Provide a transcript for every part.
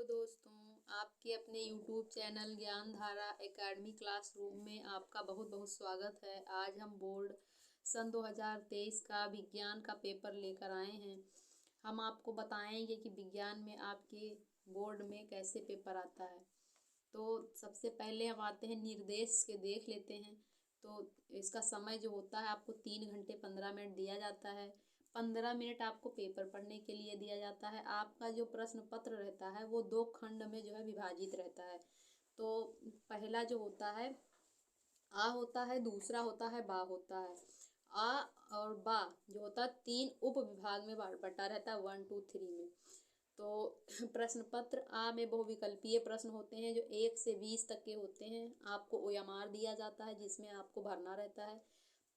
Hello दोस्तों, आपके अपने YouTube चैनल ज्ञान धारा एकेडमी क्लासरूम में आपका बहुत बहुत स्वागत है। आज हम बोर्ड सन 2023 का विज्ञान का पेपर लेकर आए हैं। हम आपको बताएंगे कि विज्ञान में आपके बोर्ड में कैसे पेपर आता है। तो सबसे पहले हम आते हैं निर्देश के देख लेते हैं। तो इसका समय जो होता है आपको 3 घंटे 15 मिनट दिया जाता है। 15 मिनट आपको पेपर पढ़ने के लिए दिया जाता है। आपका जो प्रश्न पत्र रहता है वो 2 खंड में जो है विभाजित रहता है। तो पहला जो होता है आ होता है, दूसरा होता है बा होता है। आ और बा जो होता है 3 उप विभाग में बटा रहता है 1 2 3 में। तो प्रश्न पत्र आ में बहुविकल्पीय प्रश्न होते हैं जो 1 से 20 तक के होते हैं। आपको OMR दिया जाता है जिसमें आपको भरना रहता है।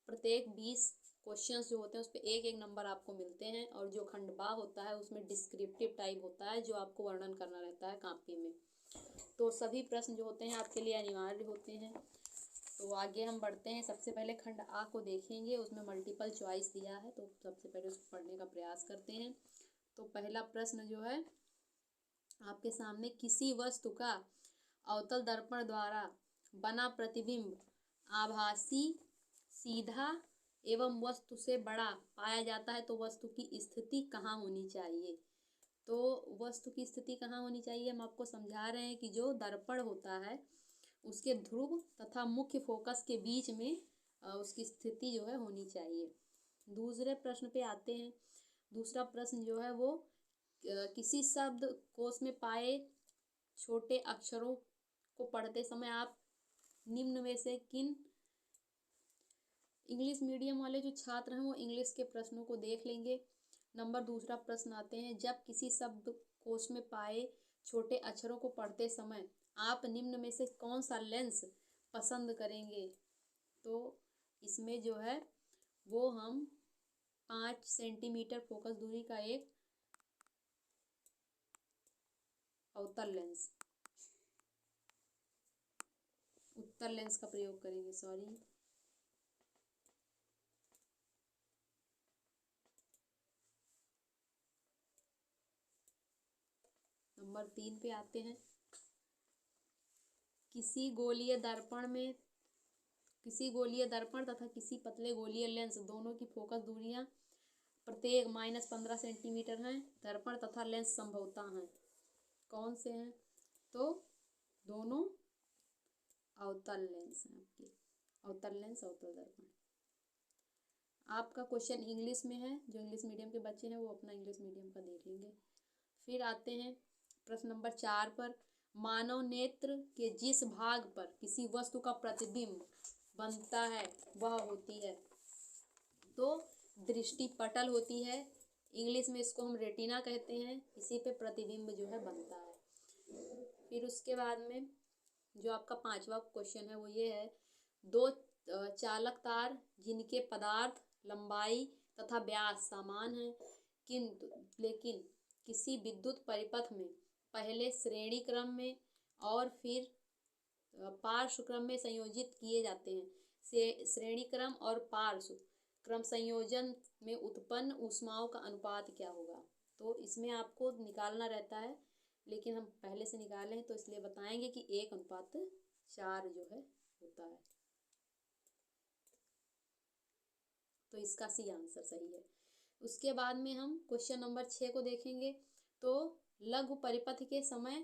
प्रत्येक 20 क्वेश्चंस जो होते हैं उस पर एक एक नंबर आपको मिलते हैं। और जो खंड बा होता है उसमें डिस्क्रिप्टिव टाइप होता है जो आपको वर्णन करना रहता है कॉपी में। तो सभी प्रश्न जो होते हैं आपके लिए अनिवार्य होते हैं। तो आगे हम बढ़ते हैं। सबसे पहले खंड आ को देखेंगे, उसमें मल्टीपल चॉइस दिया है। तो सबसे पहले उसको पढ़ने का प्रयास करते हैं। तो पहला प्रश्न जो है आपके सामने, किसी वस्तु का अवतल दर्पण द्वारा बना प्रतिबिंब आभासी, सीधा एवं वस्तु से बड़ा पाया जाता है तो वस्तु की स्थिति कहाँ होनी चाहिए। तो वस्तु की स्थिति कहाँ होनी चाहिए हम आपको समझा रहे हैं कि जो दर्पण होता है उसके ध्रुव तथा मुख्य फोकस के बीच में उसकी स्थिति जो है होनी चाहिए। दूसरे प्रश्न पे आते हैं। दूसरा प्रश्न जो है वो किसी शब्द कोश में पाए छोटे अक्षरों को पढ़ते समय आप निम्न में से किन, इंग्लिश मीडियम वाले जो छात्र हैं वो इंग्लिश के प्रश्नों को देख लेंगे। दूसरा प्रश्न आते हैं, जब किसी शब्द कोश में पाए छोटे अक्षरों को पढ़ते समय आप निम्न में से कौन सा लेंस पसंद करेंगे। तो इसमें जो है वो हम 5 सेंटीमीटर फोकस दूरी का एक अवतल लेंस, उत्तल लेंस का प्रयोग करेंगे। नंबर 3 पे आते हैं। किसी गोलीय दर्पण तथा किसी पतले गोलीय लेंस दोनों की फोकस दूरियां प्रत्येक -15 सेंटीमीटर हैं। दर्पण तथा लेंस संभवतः हैं, कौन से हैं। तो दोनों अवतल लेंस हैं आपके, अवतल लेंस अवतल दर्पण। आपका क्वेश्चन इंग्लिश में है, जो इंग्लिश मीडियम के बच्चे हैं वो अपना इंग्लिश मीडियम का देख लेंगे। फिर आते हैं प्रश्न नंबर 4 पर, मानव नेत्र के जिस भाग पर किसी वस्तु का प्रतिबिंब बनता है वह होती है। तो दृष्टि पटल होती है, इंग्लिश में इसको हम रेटिना कहते हैं। इसी पे प्रतिबिंब जो है बनता है। फिर उसके बाद में जो आपका 5वां क्वेश्चन है वो ये है, 2 चालक तार जिनके पदार्थ, लंबाई तथा व्यास समान है लेकिन किसी विद्युत परिपथ में पहले श्रेणी क्रम में और फिर पार्श्व क्रम में संयोजित किए जाते हैं। श्रेणी क्रम और पार्श्व क्रम संयोजन में उत्पन्न ऊष्माओं का अनुपात क्या होगा। तो इसमें आपको निकालना रहता है, लेकिन हम पहले से निकाले हैं तो इसलिए बताएंगे कि 1:4 जो है होता है। तो इसका सी आंसर सही है। उसके बाद में हम क्वेश्चन नंबर 6 को देखेंगे। तो लघु परिपथ के समय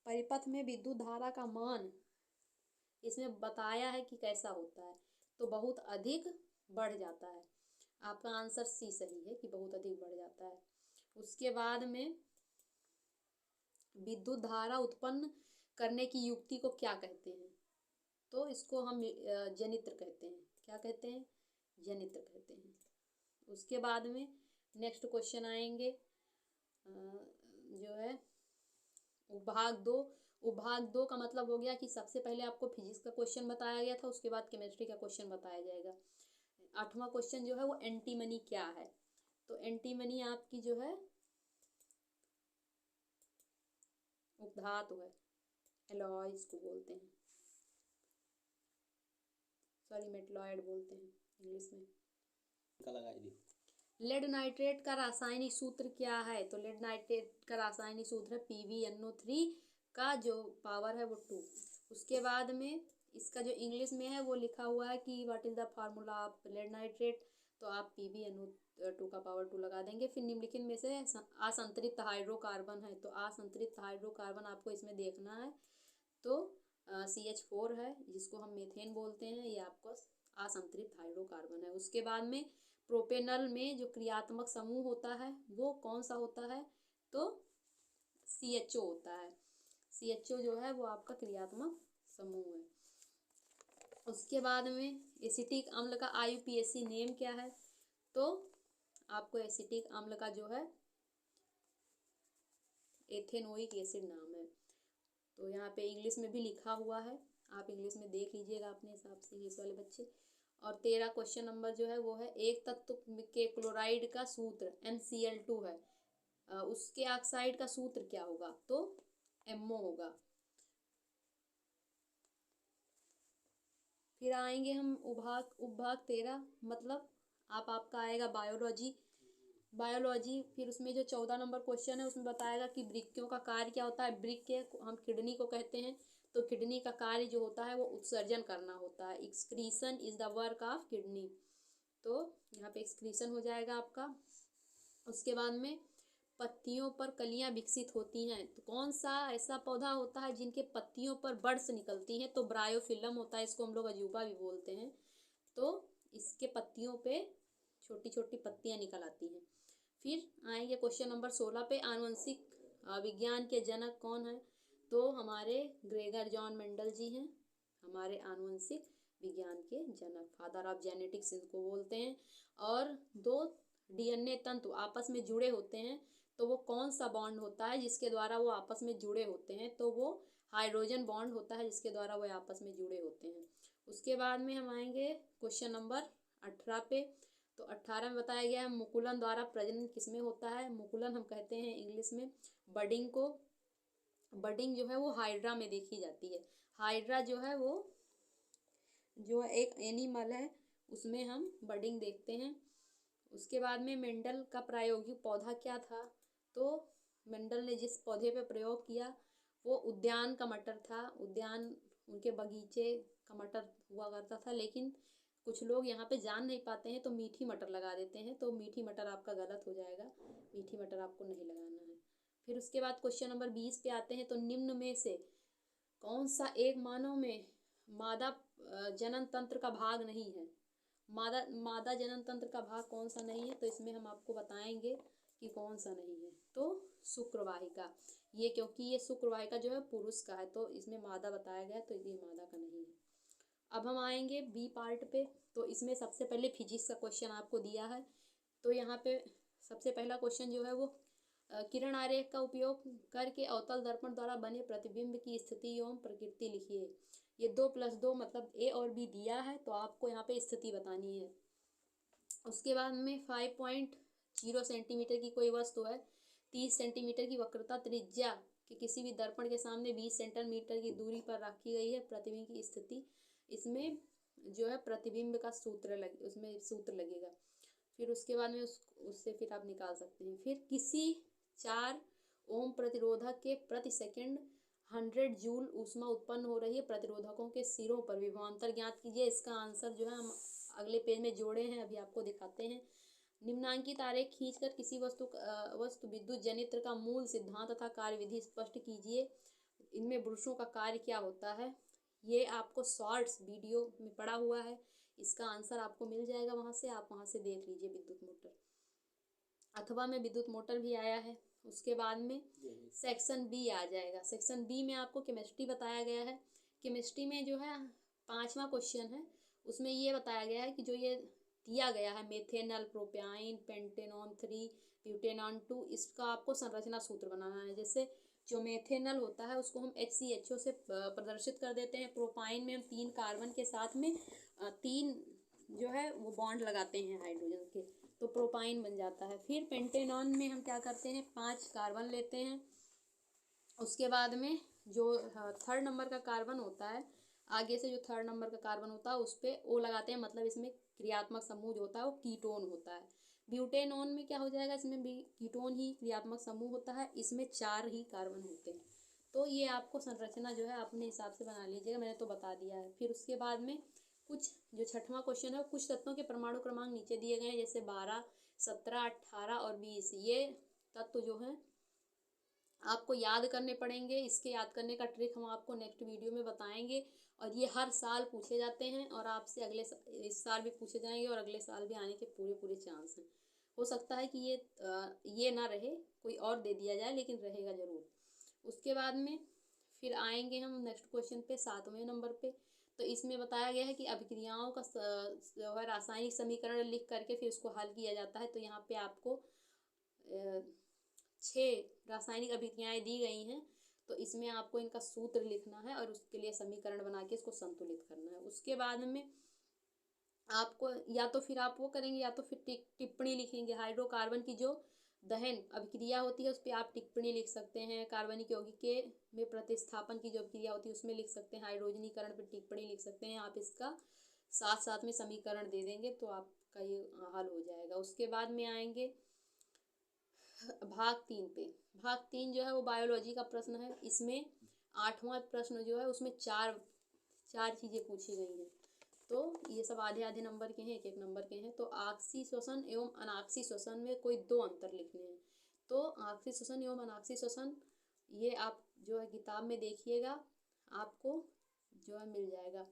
परिपथ में विद्युत धारा का मान इसमें बताया है कि कैसा होता है। तो बहुत अधिक बढ़ जाता है। आपका आंसर सी सही है कि बहुत अधिक बढ़ जाता है। उसके बाद में विद्युत धारा उत्पन्न करने की युक्ति को क्या कहते हैं। तो इसको हम जनित्र कहते हैं। क्या कहते हैं, जनित्र कहते हैं। उसके बाद में नेक्स्ट क्वेश्चन आएंगे जो है उपभाग 2 का मतलब हो गया कि सबसे पहले आपको फिजिक्स का क्वेश्चन बताया गया था, उसके बाद केमिस्ट्री का क्वेश्चन बताया जाएगा। 8वां क्वेश्चन जो है वो एंटीमनी क्या है। तो एंटीमनी आपकी जो है उपधातु है, एलॉयज को बोलते हैं, मेटलॉयड बोलते हैं इंग्लिश में। लेड नाइट्रेट का रासायनिक सूत्र क्या है? तो लेड नाइट्रेट का रासायनिक सूत्र है PbNO3 का जो पावर है वो 2। उसके बाद में इसका जो इंग्लिश में है वो लिखा हुआ है कि what is the formula of lead nitrate, तो आप PbNO2 का पावर 2 लगा देंगे। फिर निम्नलिखित में से असंतृप्त हाइड्रोकार्बन है, तो असंतृप्त हाइड्रोकार्बन आपको इसमें देखना है। तो CH4 है जिसको हम मीथेन बोलते हैं, ये आपको असंतृप्त हाइड्रोकार्बन है। उसके बाद में प्रोपेनल में जो क्रियात्मक समूह होता है वो कौन सा होता है? तो CHO होता है। CHO जो है वो आपका क्रियात्मक समूह है। उसके बाद में एसिटिक अम्ल का IUPAC नेम क्या है? तो आपको एसिटिक अम्ल का जो है एथेनोइक एसिड नाम है। तो यहाँ पे इंग्लिश में भी लिखा हुआ है, आप इंग्लिश में देख लीजिएगा अपने हिसाब से इंग्लिश वाले बच्चे। और 13 क्वेश्चन नंबर जो है वो है एक तत्व के क्लोराइड का सूत्र NCl2 है, उसके ऑक्साइड का सूत्र क्या होगा? तो MO होगा। फिर आएंगे हम उपभाग 13, मतलब आपका आएगा बायोलॉजी। फिर उसमें जो 14 नंबर क्वेश्चन है उसमें बताएगा कि वृक्कों का कार्य क्या होता है। वृक्क हम किडनी को कहते हैं, तो किडनी का कार्य जो होता है वो उत्सर्जन करना होता है। Excretion is the work of kidney, तो यहाँ पे एक्सक्रीशन हो जाएगा आपका। उसके बाद में पत्तियों पर कलियां विकसित होती हैं, तो कौन सा ऐसा पौधा होता है जिनके पत्तियों पर बड्स निकलती हैं? तो ब्रायोफिलम होता है, इसको हम लोग अजूबा भी बोलते हैं। तो इसके पत्तियों पे छोटी छोटी पत्तियां निकल आती हैं। फिर आएंगे क्वेश्चन नंबर 16 पे, आनुवंशिक विज्ञान के जनक कौन है? तो हमारे ग्रेगर जॉन मेंडल जी हैं, हमारे आनुवंशिक विज्ञान के जनक, फादर ऑफ जेनेटिक्स इनको बोलते हैं। और दो DNA तंतु आपस में जुड़े होते हैं, तो वो कौन सा बॉन्ड होता है जिसके द्वारा वो आपस में जुड़े होते हैं? तो वो हाइड्रोजन बॉन्ड होता है जिसके द्वारा वो आपस में जुड़े होते हैं। उसके बाद में हम आएंगे क्वेश्चन नंबर 18 पे, तो 18 में बताया गया है मुकुलन द्वारा प्रजनन किसमें होता है? मुकुलन हम कहते हैं इंग्लिश में बडिंग को। बडिंग जो है वो हाइड्रा में देखी जाती है। हाइड्रा जो है वो जो एक एनिमल है उसमें हम बडिंग देखते हैं। उसके बाद में मेंडल का प्रायोगिक पौधा क्या था? तो मेंडल ने जिस पौधे पे प्रयोग किया वो उद्यान का मटर था। उद्यान उनके बगीचे का मटर हुआ करता था, लेकिन कुछ लोग यहाँ पे जान नहीं पाते हैं तो मीठी मटर लगा देते हैं, तो मीठी मटर आपका गलत हो जाएगा, मीठी मटर आपको नहीं लगाना है। फिर उसके बाद क्वेश्चन नंबर 20 पे आते हैं, तो निम्न में से कौन सा एक मानव में मादा जनन तंत्र का भाग नहीं है? मादा जनन तंत्र का भाग कौन सा नहीं है? तो इसमें हम आपको बताएंगे कि कौन सा नहीं है। तो शुक्रवाहिका, ये क्योंकि ये शुक्रवाहिका जो है पुरुष का है, तो इसमें मादा बताया गया, तो ये मादा का नहीं है। अब हम आएंगे B पार्ट पे, तो इसमें सबसे पहले फिजिक्स का क्वेश्चन आपको दिया है। तो यहाँ पे सबसे पहला क्वेश्चन जो है वो किरण आरेख का उपयोग करके अवतल दर्पण द्वारा बने प्रतिबिंब की स्थिति एवं प्रकृति लिखिए। ये 2+2 मतलब A और B दिया है, तो आपको यहाँ पे स्थिति बतानी है। उसके बाद में 5.0 सेंटीमीटर की कोई वस्तु है, 30 सेंटीमीटर की वक्रता त्रिज्या कि किसी भी दर्पण के सामने 20 सेंटीमीटर की दूरी पर रखी गई है प्रतिबिंब की स्थिति। इसमें जो है प्रतिबिंब का उसमें सूत्र लगेगा। फिर उसके बाद में उससे फिर आप निकाल सकते हैं। फिर किसी 4 ओम प्रतिरोधक के प्रति सेकंड 100 जूल ऊष्मा उत्पन्न हो रही है, प्रतिरोधकों के सिरों पर विभवांतर ज्ञात कीजिए। इसका आंसर जो है हम अगले पेज में जोड़े हैं, अभी आपको दिखाते हैं। निम्नांकित आरेख खींचकर किसी वस्तु विद्युत जनित्र का मूल सिद्धांत तथा कार्यविधि स्पष्ट कीजिए। इनमें ब्रुशों का कार्य क्या होता है? ये आपको शॉर्ट्स वीडियो में पड़ा हुआ है, इसका आंसर आपको मिल जाएगा वहाँ से, आप वहाँ से देख लीजिए। विद्युत मोटर अथवा में विद्युत मोटर भी आया है। उसके बाद में सेक्शन B आ जाएगा। सेक्शन B में आपको केमिस्ट्री बताया गया है। केमिस्ट्री में जो है 5वां क्वेश्चन है, उसमें ये बताया गया है कि जो ये दिया गया है मेथेनॉल, प्रोपाइन, पेंटेनॉन 3, ब्यूटेनॉन 2, इसका आपको संरचना सूत्र बनाना है। जैसे जो मेथेनॉल होता है उसको हम HCHO से प्रदर्शित कर देते हैं। प्रोपाइन में हम 3 कार्बन के साथ में 3 जो है वो बॉन्ड लगाते हैं हाइड्रोजन के, तो प्रोपाइन बन जाता है। फिर पेंटेनॉन में हम क्या करते हैं, 5 कार्बन लेते हैं। उसके बाद में जो 3rd नंबर का कार्बन होता है, आगे से जो 3rd नंबर का कार्बन होता है उस पर O लगाते हैं, मतलब इसमें क्रियात्मक समूह जो होता है वो कीटोन होता है। ब्यूटेनॉन में क्या हो जाएगा, इसमें भी कीटोन ही क्रियात्मक समूह होता है, इसमें 4 ही कार्बन होते हैं। तो ये आपको संरचना जो है अपने हिसाब से बना लीजिएगा, मैंने तो बता दिया है। फिर उसके बाद में कुछ जो छठवां क्वेश्चन है, कुछ तत्वों के परमाणु क्रमांक नीचे दिए गए हैं, जैसे 12, 17, 18 और 20। ये तत्व जो है आपको याद करने पड़ेंगे। इसके याद करने का ट्रिक हम आपको नेक्स्ट वीडियो में बताएंगे। और ये हर साल पूछे जाते हैं और आपसे इस साल भी पूछे जाएंगे और अगले साल भी आने के पूरे चांस हैं। हो सकता है कि ये ना रहे, कोई और दे दिया जाए, लेकिन रहेगा ज़रूर। उसके बाद में फिर आएंगे हम नेक्स्ट क्वेश्चन पे, 7वें नंबर पे। तो इसमें बताया गया है कि अभिक्रियाओं का जो है रासायनिक समीकरण लिख करके फिर उसको हल किया जाता है। तो यहाँ पे आपको 6 रासायनिक अभिक्रियाएं दी गई हैं। तो इसमें आपको इनका सूत्र लिखना है और उसके लिए समीकरण बना के इसको संतुलित करना है। उसके बाद में आपको या तो फिर आप वो करेंगे या तो फिर टिप्पणी लिखेंगे। हाइड्रोकार्बन की जो दहन अभिक्रिया होती है उस पर आप टिप्पणी लिख सकते हैं। कार्बनिक यौगिक के में प्रतिस्थापन की जो अभिक्रिया होती है उसमें लिख सकते हैं। हाइड्रोजनीकरण पर टिप्पणी लिख सकते हैं। आप इसका साथ साथ में समीकरण दे देंगे तो आपका ये हल हो जाएगा। उसके बाद में आएंगे भाग 3 पे। भाग 3 जो है वो बायोलॉजी का प्रश्न है। इसमें 8वां प्रश्न जो है उसमें चार चीज़ें पूछी गई हैं। तो ये सब आधे आधे नंबर के हैं, 1-1 नंबर के हैं। तो आक्सीय श्वसन एवं अनाक्सीय श्वसन में कोई 2 अंतर लिखने हैं। तो आक्सीय श्वसन एवं अनाक्सीय श्वसन ये आप जो है किताब में देखिएगा, आपको जो है मिल जाएगा।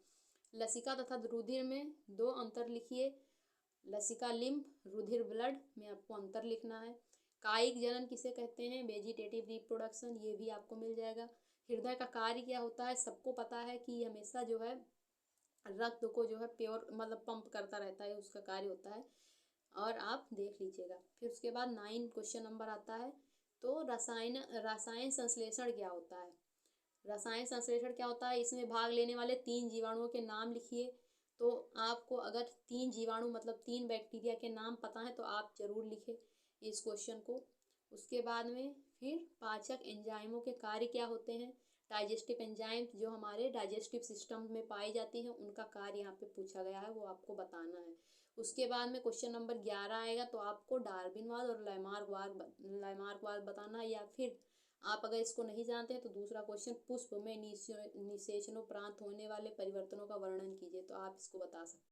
लसिका तथा रुधिर में 2 अंतर लिखिए। लसिका लिम्फ, रुधिर ब्लड में आपको अंतर लिखना है। कायिक जनन किसे कहते हैं, वेजिटेटिव रिप्रोडक्शन, ये भी आपको मिल जाएगा। हृदय का कार्य क्या होता है, सबको पता है कि हमेशा जो है रक्त को जो है प्योर मतलब पंप करता रहता है, उसका कार्य होता है। और आप देख लीजिएगा। फिर उसके बाद 9 क्वेश्चन नंबर आता है। तो रसायन संश्लेषण क्या होता है। रसायन संश्लेषण क्या होता है, इसमें भाग लेने वाले 3 जीवाणुओं के नाम लिखिए। तो आपको अगर 3 जीवाणु मतलब 3 बैक्टीरिया के नाम पता है तो आप जरूर लिखें इस क्वेश्चन को। उसके बाद में फिर पाचक एंजाइमों के कार्य क्या होते हैं। डाइजेस्टिव एंजाइम जो हमारे डाइजेस्टिव सिस्टम में पाई जाती हैं उनका कार्य यहाँ पे पूछा गया है, वो आपको बताना है। उसके बाद में क्वेश्चन नंबर 11 आएगा। तो आपको डार्विनवाद और लैमार्कवाद बताना है। या फिर आप अगर इसको नहीं जानते हैं तो दूसरा क्वेश्चन, पुष्प में निषेचनों प्रांत होने वाले परिवर्तनों का वर्णन कीजिए। तो आप इसको बता सकते हैं।